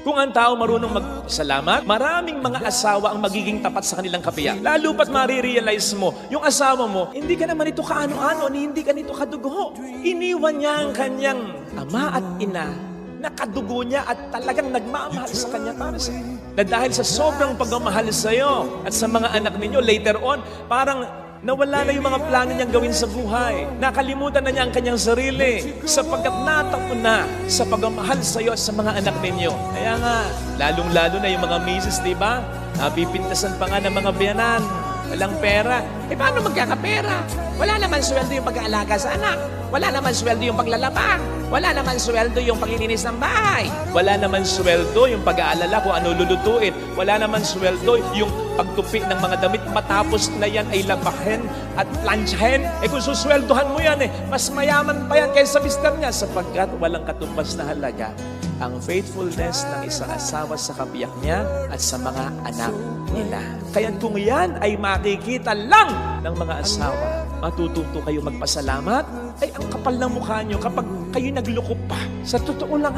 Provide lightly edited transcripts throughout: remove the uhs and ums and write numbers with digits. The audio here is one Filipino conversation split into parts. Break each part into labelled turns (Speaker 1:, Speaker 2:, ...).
Speaker 1: Kung ang tao marunong magsalamat, maraming mga asawa ang magiging tapat sa kanilang kapiyak. Lalo pat marirealize mo, yung asawa mo, hindi ka naman ito kaano-ano, hindi ka nito kadugo. Iniwan niya ang kanyang ama at ina, nakadugo niya at talagang nagmamahal sa kanya para sa iyo. Na dahil sa sobrang pagmamahal sa iyo at sa mga anak ninyo, later on, parang nawala na yung mga plano niyang gawin sa buhay. Nakalimutan na niya ang kanyang sarili sapagkat nataon na sa pagmamahal sa iyo at sa mga anak ninyo. Kaya nga, lalong-lalo na yung mga misis, di ba? Napipintasan pa nga ng mga biyanan. Walang pera. Paano magkakapera? Wala naman sweldo yung pag-aalaga sa anak. Wala naman sweldo yung paglalaba. Wala naman sweldo yung paglilinis ng bahay. Wala naman sweldo yung pag-aalala kung ano lulutuin. Wala naman sweldo yung pagtupi ng mga damit matapos na yan ay labahin at planchahin. Kung susweldohan mo yan mas mayaman pa yan kaysa mister niya sapagkat walang katumbas na halaga ang faithfulness ng isang asawa sa kabiyak niya at sa mga anak nila. Kaya kung yan ay makikita lang ng mga asawa, matututo kayo magpasalamat, ay ang kapal ng mukha nyo kapag kayo nagloko pa. Sa totoo lang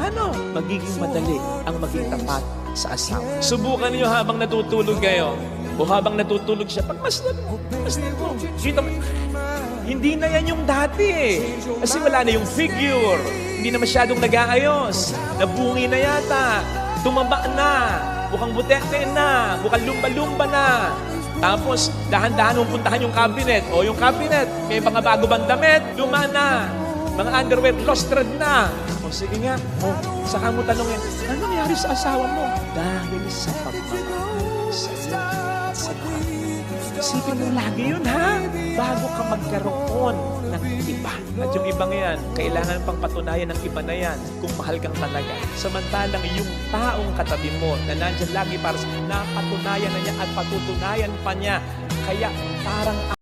Speaker 1: magiging madali ang maging tapat sa asawa. Subukan niyo habang natutulog kayo o habang natutulog siya, pagmasdan mo. Kita mo, hindi na yan yung dati Kasi wala na yung figure. Hindi na masyadong nag-aayos. Nabungi na yata. Tumaba na. Mukhang butete na. Mukhang lumba-lumba na. Tapos, dahan-dahan mong puntahan yung cabinet. O yung cabinet, may mga bago bang damit. Luma na. Mga underwear, lustrad na. O sige nga. O, saka mo tanongin, ano nangyari sa asawa mo? Dahil sa pagmamahal sa iyo at sa mga. Isipin mo lagi yun, bago ka magkaroon ng iba. At yung ibang yan, kailangan pang patunayan ng iba na yan kung mahal kang talaga. Samantalang yung taong katabi mo na nandyan lagi para sa napatunayan na niya at patutunayan pa niya. Kaya parang